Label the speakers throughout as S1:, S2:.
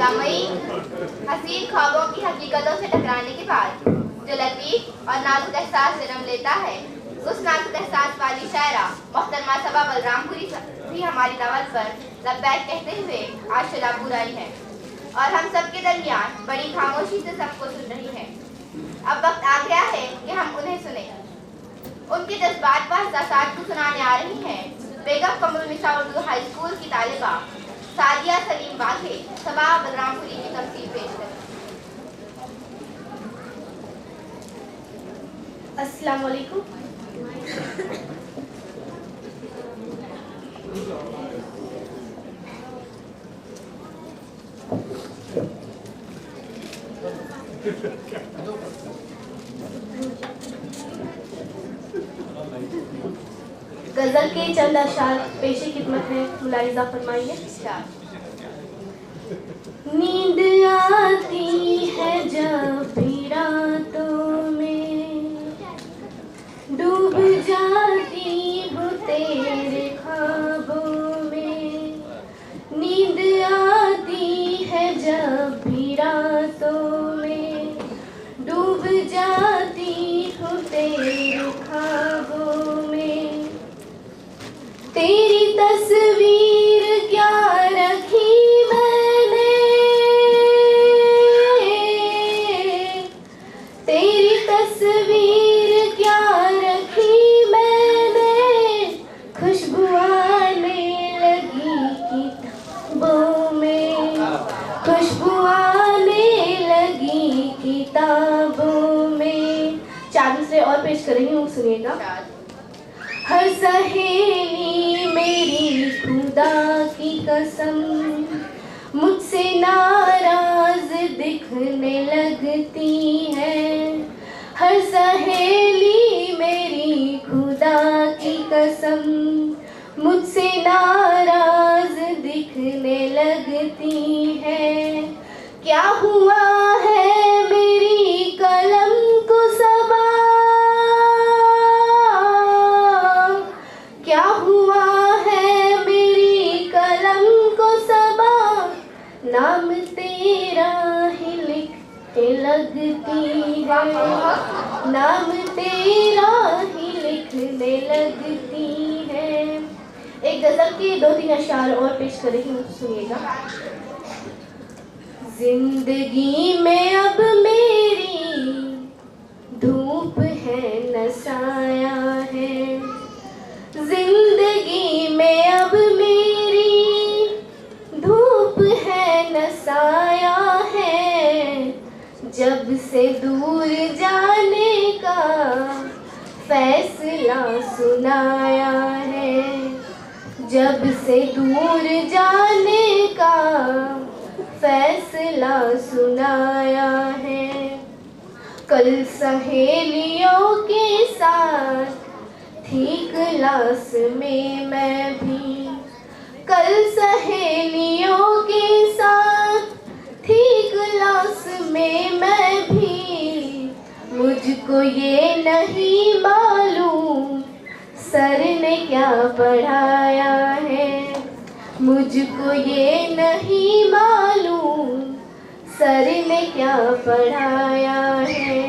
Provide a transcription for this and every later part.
S1: सामईन, हसीन ख्वाबों की हकीकतों से टकराने के बाद जो लतीफ और नाजुक एहसास जन्म लेता है, उस नाजुक एहसास वाली शायरा मोहतरमा सबा बलरामपुरी भी हमारी दावत पर लब्बैक कहते हुए आज शोलापुर आई है और हम सबके दरमियान बड़ी खामोशी से सबको सुन रही है। अब वक्त आ गया है कि हम उन्हें सुने। उनके जज्बात व एहसासात को सुनाने आ रही हैं बेगम कमरुन्निसा उर्दू हाई स्कूल की तालिबा सादिया सलीम वाघे सबा बलरामपुरी की तफसीर पेश करें।
S2: अस्सलाम वालेकुम। गजल के चंद अशार पेशी खिदमत है, मुलाहिजा फरमाइए। नींद आती है जब भी रातों में, डूब जाती हूँ तेरे ख्वाबों में। नींद आती है जब भी रातों में, डूब जाती हूँ तेरे ख्वाबों में। तेरी तस्वीर क्या रखी मैंने, तेरी तस्वीर क्या रखी मैंने, खुशबू आने लगी किताबों में, खुशबू आने लगी किताबों में। चार दूसरे और पेश कर रही हूँ, सुनिएगा। हर सहेली मेरी खुदा की कसम मुझसे नाराज दिखने लगती है। हर सहेली मेरी खुदा की कसम मुझसे नाराज दिखने लगती है। क्या हुआ है मेरी कलम को सबा, क्या हुआ है मेरी कलम को सबा, नाम तेरा ही लिखने लगती है, नाम तेरा ही लिखने लगती है। एक गजल के दो तीन अशार और पेश कर रही हूँ, सुनिएगा। जिंदगी में अब मेरी धूप है न साया है, जिंदगी में अब मेरी धूप है न साया है। जब से दूर जाने का फैसला सुनाया है, जब से दूर जाने का फैसला सुनाया है। कल सहेलियों के साथ थी क्लास में मैं भी, कल सहेलियों के साथ थी क्लास में मैं भी। मुझको ये नहीं मालूम सर ने क्या पढ़ाया है, मुझको ये नहीं मालूम सर ने क्या पढ़ाया है।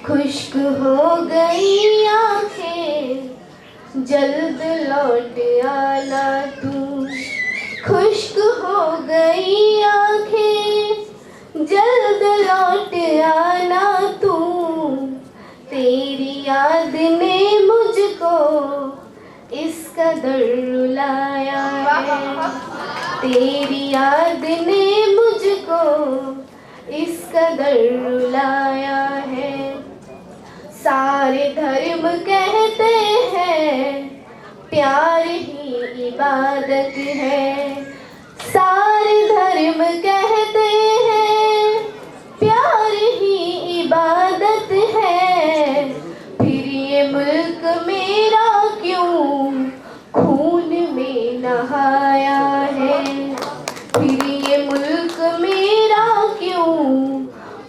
S2: खुश्क हो गई आंखें जल्द लौट आना तू, खुश्क हो गई आंखें जल्द लौट आना तू। तेरी याद ने मुझको इस कदर रुलाया है, तेरी याद ने मुझको इस कदर रुलाया है। सारे धर्म कहते हैं प्यार ही इबादत है, सारे धर्म कहते हैं प्यार ही इबादत है। फिर ये मुल्क मेरा क्यों खून में नहाया है, फिर ये मुल्क मेरा क्यों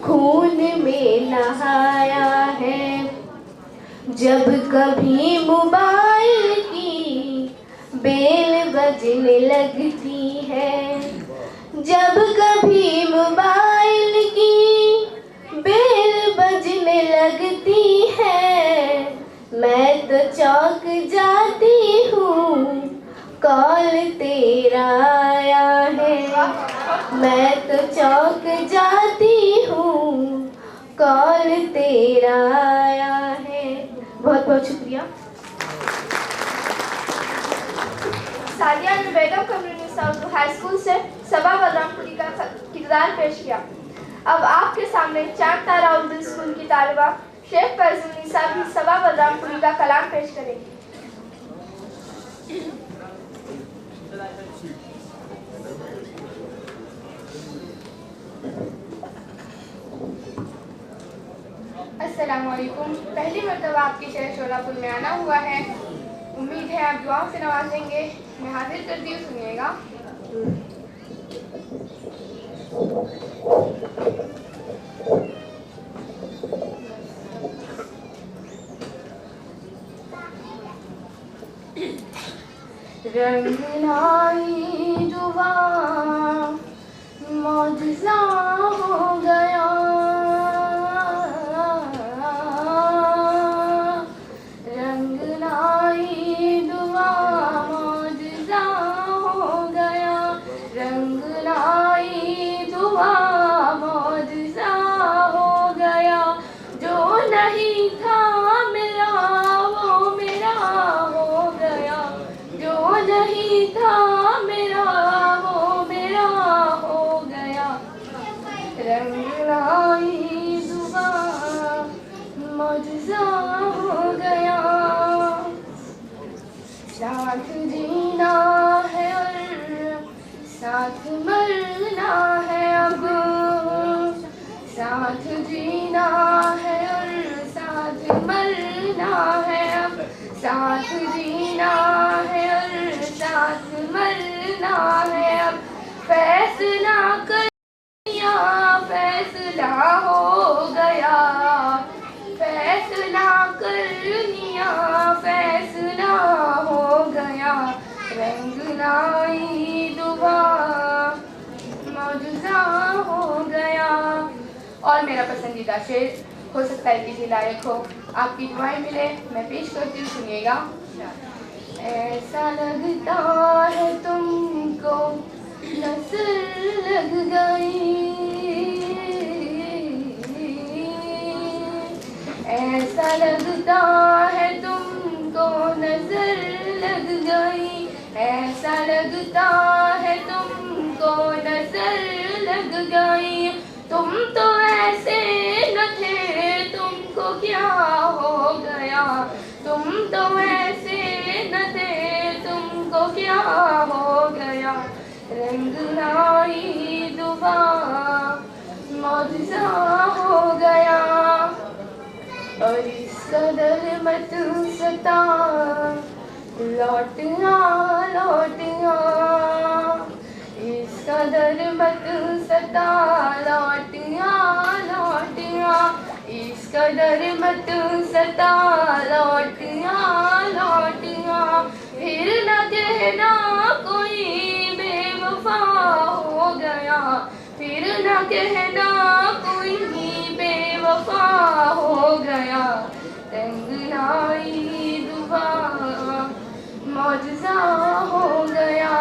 S2: खून में नहाया है। जब कभी मोबाइल की बेल बजने लगती है, जब कभी चौक जाती हूँ कॉल तेरा आया है। मैं तो चौक जाती हूँ कॉल तेरा आया है। बहुत बहुत शुक्रिया।
S3: सादिया ने बेगम कम्युनिटी साउथ हाई स्कूल से सबा बलरामपुरी का किरदार पेश किया। अब आपके सामने चांद तारा उर्दू स्कूल की तालिबा शेख फैजुल निसा भी सबा बलरामपुरी का कलाम पेश करेंगी। अस्सलाम वालेकुम। पहली मरतबा आपके शहर शोलापुर में आना हुआ है। उम्मीद है आप दुआओं से नवाजेंगे। मैं हाजिर करती हूँ, सुनिएगा। रंग लाई जुवा मौजज़ा हो गया, रंग लाई दुआ मौजज़ा हो गया, रंग लाई दुआ मौजज़ा हो गया। जो नहीं था मेरा वो मेरा हो गया, जो नहीं था मेरा वो मेरा हो गया। रंग लाई दुआ मौजज़ा हो गया। साथ जीना है और साथ मरना है अब, साथ जीना है और साथ मरना है अब, साथ जीना है और साथ मरना है अब। फैसला कर लिया फैसला हो गया, फैसला कर लिया फैसला हो गया। रंग लाई दुआ मौजज़ा हो गया। और मेरा पसंदीदा शेर हो सकता है किसी लायक हो, आपकी दुआएं मिले, मैं पेश करती हूँ, सुनिएगा। ऐसा लगता है तुमको नजर लग गई, ऐसा लगता है तुमको नजर लग गई, ऐसा लगता है तुमको नजर लग गई। तुम तो ऐसे न थे तुमको क्या हो गया, तुम तो ऐसे न थे तुमको क्या हो गया। रंग लाई दुआ मौजज़ा हो गया। और इस कदर मत सता लौट आ लौट आ, इस कदर मत सता लौट आ लौट आ, इस कदर मत सता लौट आ लौट आ। फिर न कहना कोई बेवफा हो गया, फिर न कहना कोई बेवफा हो गया। रंग लाई दुआ मौजज़ा हो गया।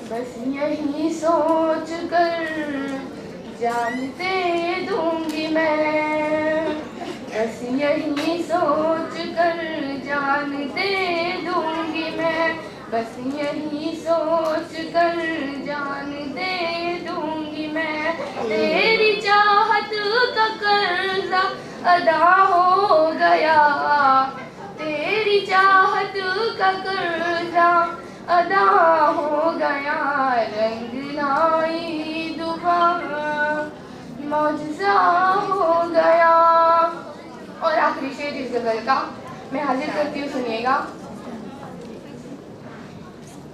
S3: बस यही सोच कर जान दे दूंगी मैं, बस यही सोच कर जान दे दूंगी मैं, बस यही सोच कर जान दे दूंगी मैं। तेरी चाहत का कर्जा अदा हो गया, तेरी चाहत का कर्जा अदा हो गया। रंग लाई दुआ मौजज़ा हो गया। और आखिरी शेर इस गज़ल का मैं हाजिर करती हूँ, सुनिएगा।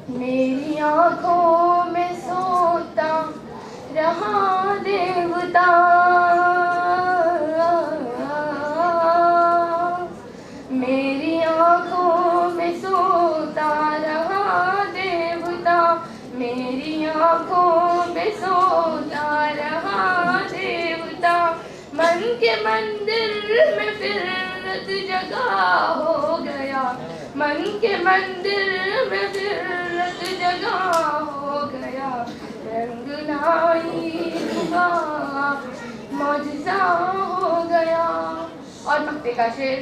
S3: मेरी आँखों में सोता रहा देवता, मेरी आँखों में सोता रहा देवता, मेरी आँखों में सोता रहा देवता। मन के मंदिर में फिर लत जगा हो गया, मन के मंदिर में फिर लत जगा हो गया, रंग लाई हुआ मौजज़ा हो गया। और मक्ते का शेर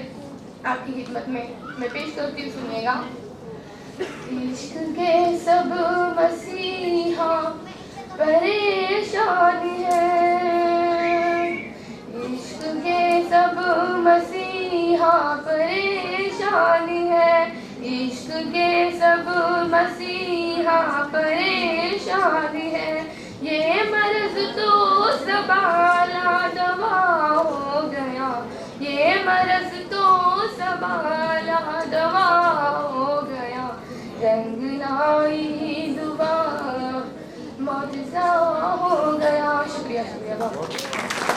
S3: आपकी खिदमत में मैं पेश करती हूँ, सुनिएगा। इश्क के सब मसीहा परेशान है, इश्क के सब मसीहा परेशान है, इश्क के सब मसीहा परेशान है, ये मर्ज तो सबाला दवा हो गया, ये मर्ज तो सबाला दवा हो गया, रंग लाई दुआ मौजज़ा हो गया। शुक्रिया शुक्रिया।